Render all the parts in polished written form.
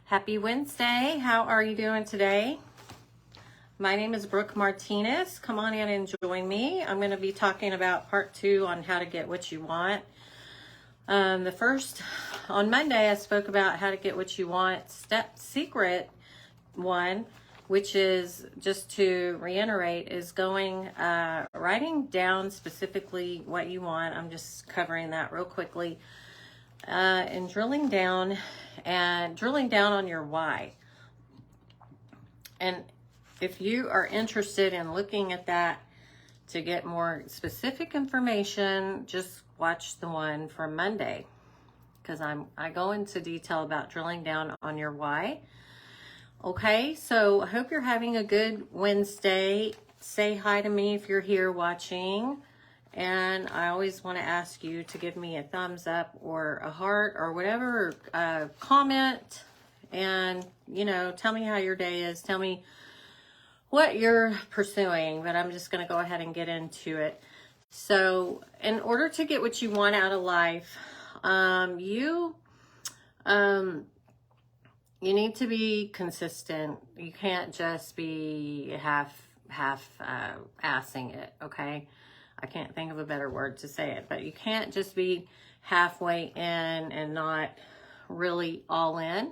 Happy Wednesday. How are you doing today? My name is Brooke Martinez. Come on in and join me. I'm going to be talking about part 2 on how to get what you want. On Monday, I spoke about how to get what you want. Secret 1, which is, just to reiterate, is writing down specifically what you want. I'm just covering that real quickly. And drilling down on your why. And if you are interested in looking at that to get more specific information, just watch the one from Monday, because I go into detail about drilling down on your why. Okay, so I hope you're having a good Wednesday. Say hi to me if you're here watching. And I always want to ask you to give me a thumbs up or a heart or whatever, comment, and, tell me how your day is. Tell me what you're pursuing, but I'm just going to go ahead and get into it. So in order to get what you want out of life, you need to be consistent. You can't just be half-assing it, okay? I can't think of a better word to say it, but you can't just be halfway in and not really all in.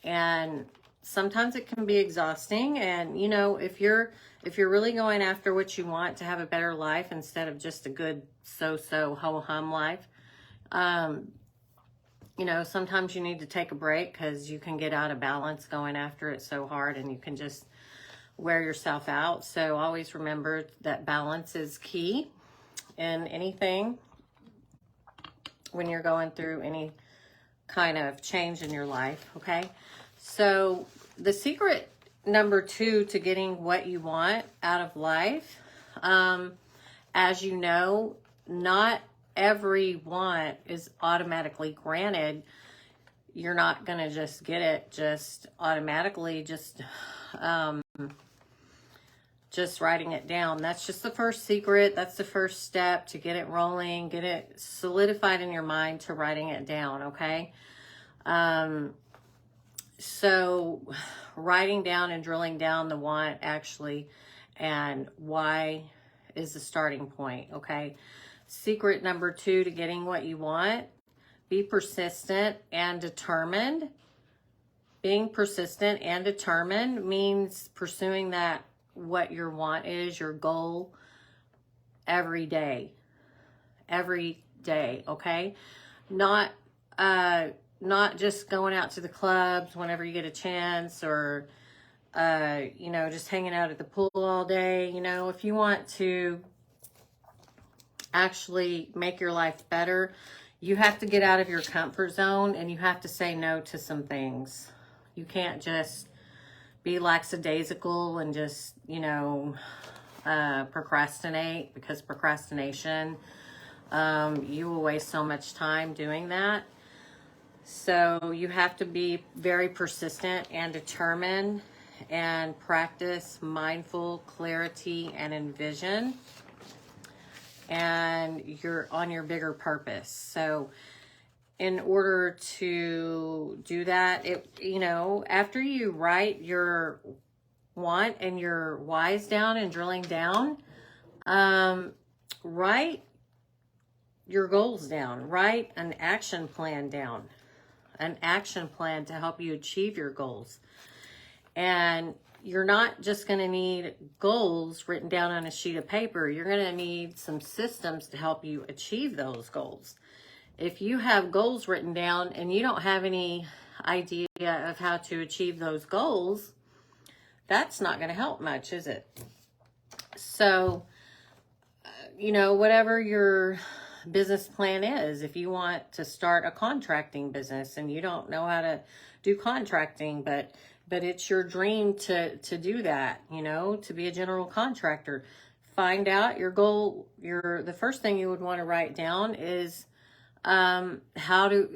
And sometimes it can be exhausting. And, if you're really going after what you want to have a better life instead of just a good so-so ho-hum life, sometimes you need to take a break, because you can get out of balance going after it so hard, and you can just wear yourself out. So always remember that balance is key in anything when you're going through any kind of change in your life, okay? So the secret number 2 to getting what you want out of life, as you know, not every want is automatically granted. You're not going to just get it just automatically, just writing it down. That's just the first secret. That's the first step to get it rolling, get it solidified in your mind to writing it down, okay? So writing down and drilling down the want actually and why is the starting point, okay? Secret number 2 to getting what you want: be persistent and determined. Being persistent and determined means pursuing what your want is, your goal, every day, okay? Not just going out to the clubs whenever you get a chance, or, just hanging out at the pool all day. If you want to actually make your life better, you have to get out of your comfort zone, and you have to say no to some things. You can't just be lackadaisical and just, procrastinate, because procrastination, you will waste so much time doing that. So you have to be very persistent and determined, and practice mindful clarity and envision, and you're on your bigger purpose. So in order to do that, after you write your want and your whys down and drilling down, write your goals down, write an action plan down, an action plan to help you achieve your goals. And you're not just going to need goals written down on a sheet of paper. You're going to need some systems to help you achieve those goals. If you have goals written down and you don't have any idea of how to achieve those goals, that's not going to help much, is it? So, whatever your business plan is, if you want to start a contracting business and you don't know how to do contracting, but it's your dream to do that, to be a general contractor, find out your goal. The first thing you would want to write down is how to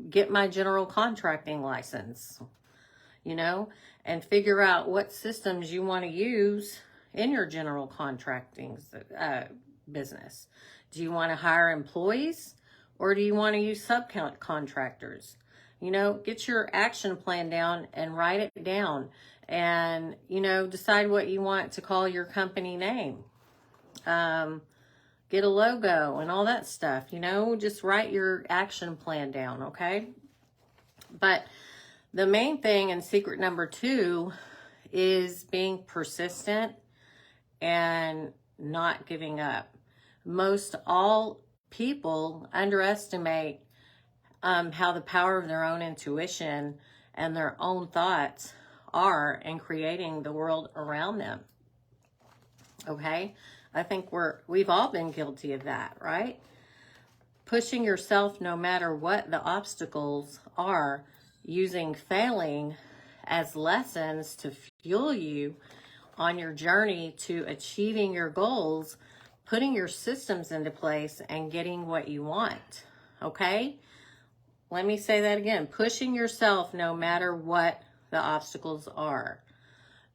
get my general contracting license, and figure out what systems you want to use in your general contracting business. Do you want to hire employees, Or do you want to use subcontractors? You know, get your action plan down and write it down. And, you know, decide what you want to call your company name. Get a logo and all that stuff. You know, just write your action plan down, okay? But the main thing, and secret number 2, is being persistent and not giving up. Most all people underestimate how the power of their own intuition and their own thoughts are in creating the world around them. Okay? I think we've all been guilty of that, right? Pushing yourself no matter what the obstacles are, using failing as lessons to fuel you on your journey to achieving your goals, putting your systems into place, and getting what you want. Okay? Let me say that again. Pushing yourself no matter what the obstacles are.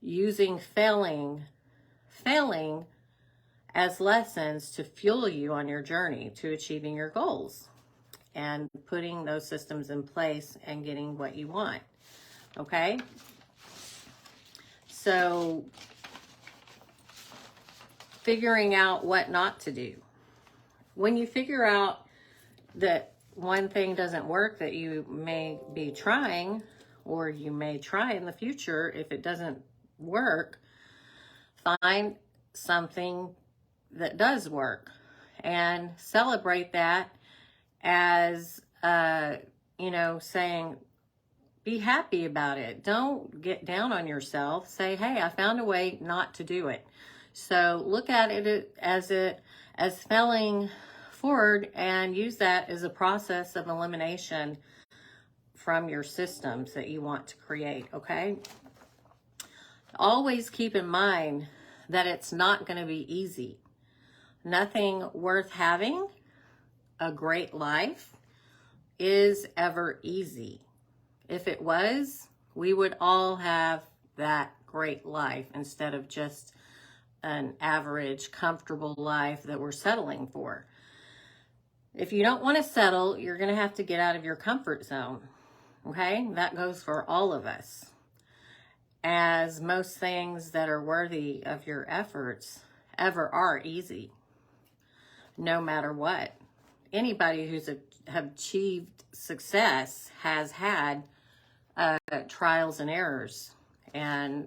Using failing as lessons to fuel you on your journey to achieving your goals. And putting those systems in place and getting what you want. Okay? So, figuring out what not to do. When you figure out that one thing doesn't work that you may be trying, or you may try in the future, if it doesn't work, find something that does work and celebrate that as, you know, saying, be happy about it. Don't get down on yourself. Say, hey, I found a way not to do it. So look at it as failing forward and use that as a process of elimination from your systems that you want to create, okay? Always keep in mind that it's not going to be easy. Nothing worth having a great life is ever easy. If it was, we would all have that great life instead of just an average, comfortable life that we're settling for. If you don't want to settle, you're going to have to get out of your comfort zone. Okay? That goes for all of us. As most things that are worthy of your efforts ever are easy. No matter what. Anybody who's achieved success has had trials and errors. And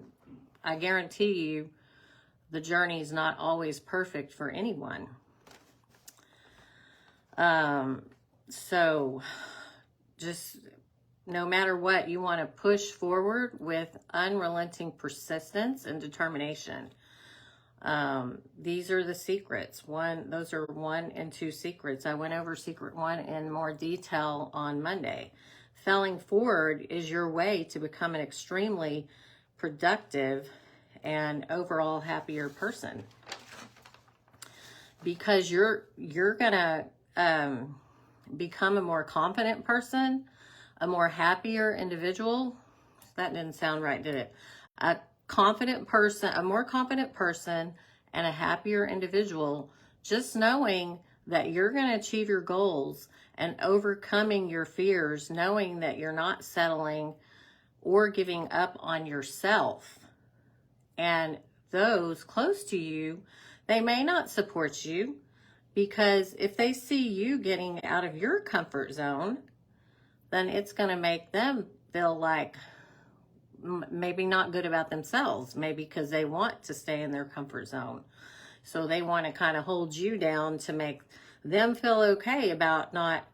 I guarantee you, the journey is not always perfect for anyone. So just no matter what, you want to push forward with unrelenting persistence and determination. These are the secrets. Those are 1 and 2 secrets. I went over secret 1 in more detail on Monday. Failing forward is your way to become an extremely productive and overall happier person. Because you're gonna become a more confident person, a more happier individual. That didn't sound right, did it? A more confident person and a happier individual, just knowing that you're going to achieve your goals and overcoming your fears, knowing that you're not settling or giving up on yourself. And those close to you, they may not support you, because if they see you getting out of your comfort zone, then it's going to make them feel like maybe not good about themselves, maybe because they want to stay in their comfort zone. So they want to kind of hold you down to make them feel okay about not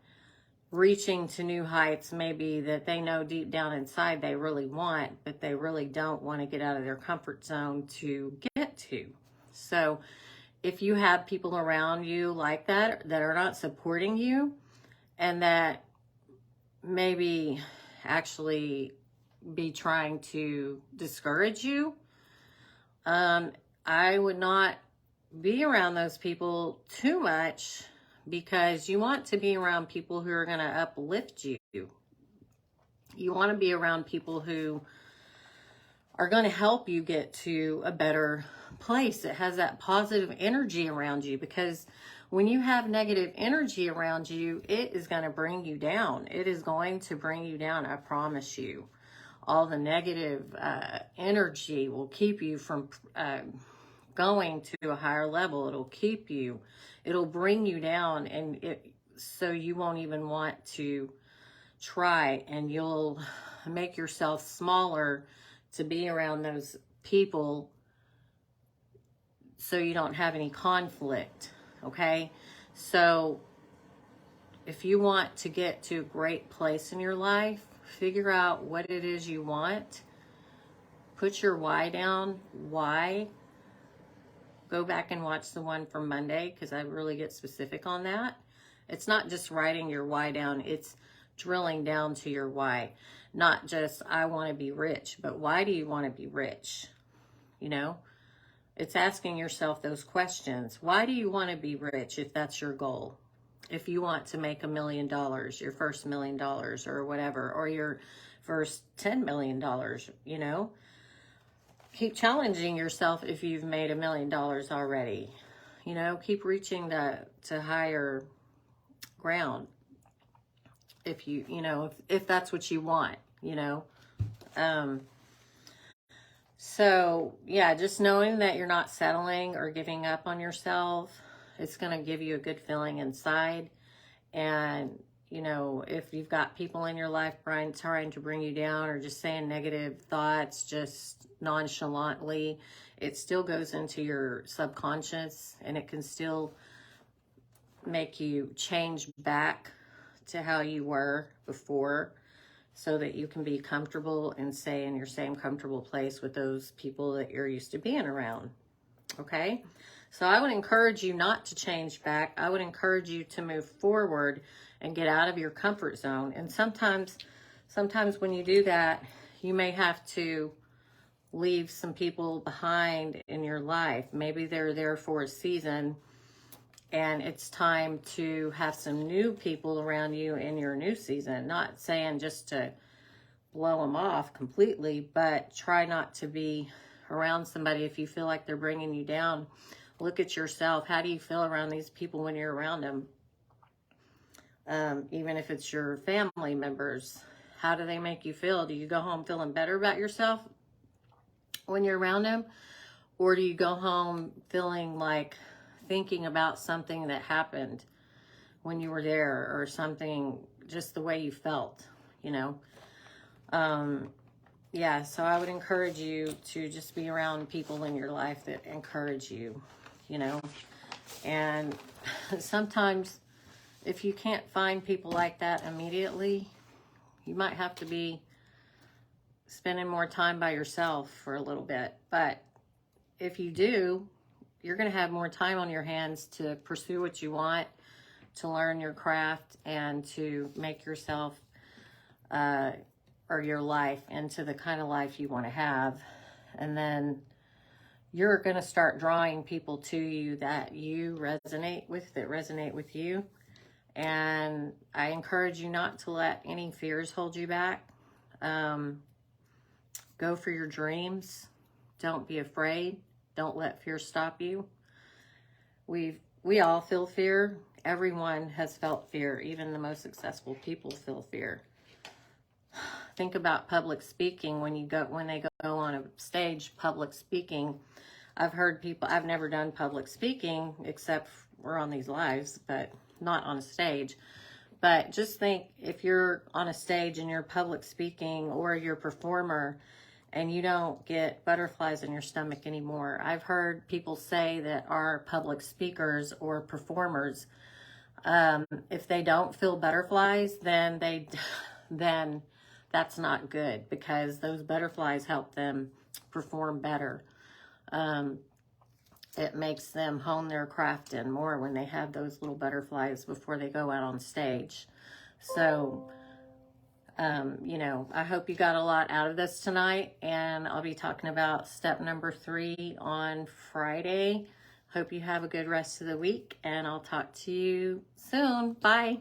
reaching to new heights, maybe that they know deep down inside they really want, but they really don't want to get out of their comfort zone to get to. So if you have people around you like that are not supporting you, and that maybe actually be trying to discourage you, I would not be around those people too much, because you want to be around people who are going to uplift you. You want to be around people who are going to help you get to a better place. It has that positive energy around you, because when you have negative energy around you, it is going to bring you down. It is going to bring you down, I promise you. All the negative energy will keep you from going to a higher level. It'll bring you down, and so you won't even want to try, and you'll make yourself smaller to be around those people so you don't have any conflict, okay? So if you want to get to a great place in your life, figure out what it is you want. Put your why down. Why? Go back and watch the one from Monday, because I really get specific on that. It's not just writing your why down. It's drilling down to your why. Not just, I want to be rich, but why do you want to be rich? You know? It's asking yourself those questions. Why do you want to be rich if that's your goal? If you want to make $1 million, your first $1 million or whatever, or your first $10 million, you know? Keep challenging yourself if you've made $1 million already. You know, keep reaching to higher ground. If you know, if that's what you want, you know. So, yeah, just knowing that you're not settling or giving up on yourself, it's going to give you a good feeling inside. And, you know, if you've got people in your life trying to bring you down or just saying negative thoughts just nonchalantly, it still goes into your subconscious, and it can still make you change back to how you were before, so that you can be comfortable and stay in your same comfortable place with those people that you're used to being around. Okay? So I would encourage you not to change back. I would encourage you to move forward and get out of your comfort zone. And sometimes when you do that, you may have to leave some people behind in your life. Maybe they're there for a season, and it's time to have some new people around you in your new season. Not saying just to blow them off completely, but try not to be around somebody if you feel like they're bringing you down. Look at yourself. How do you feel around these people when you're around them? Even if it's your family members, how do they make you feel? Do you go home feeling better about yourself when you're around them? Or do you go home feeling like thinking about something that happened when you were there, or something, just the way you felt, you know? Yeah, so I would encourage you to just be around people in your life that encourage you, you know? And sometimes if you can't find people like that immediately, you might have to be spending more time by yourself for a little bit. But if you do, you're going to have more time on your hands to pursue what you want, to learn your craft, and to make yourself or your life into the kind of life you want to have. And then you're going to start drawing people to you that you resonate with you. And I encourage you not to let any fears hold you back. Go for your dreams. Don't be afraid. Don't let fear stop you. We all feel fear. Everyone has felt fear. Even the most successful people feel fear. Think about public speaking. When they go on a stage, public speaking. I've heard people, I've never done public speaking except we're on these lives, but not on a stage. But just think, if you're on a stage and you're public speaking, or you're a performer, and you don't get butterflies in your stomach anymore. I've heard people say that are public speakers or performers, if they don't feel butterflies, then that's not good, because those butterflies help them perform better. It makes them hone their craft in more when they have those little butterflies before they go out on stage. So, you know, I hope you got a lot out of this tonight, and I'll be talking about step number 3 on Friday. Hope you have a good rest of the week, and I'll talk to you soon. Bye.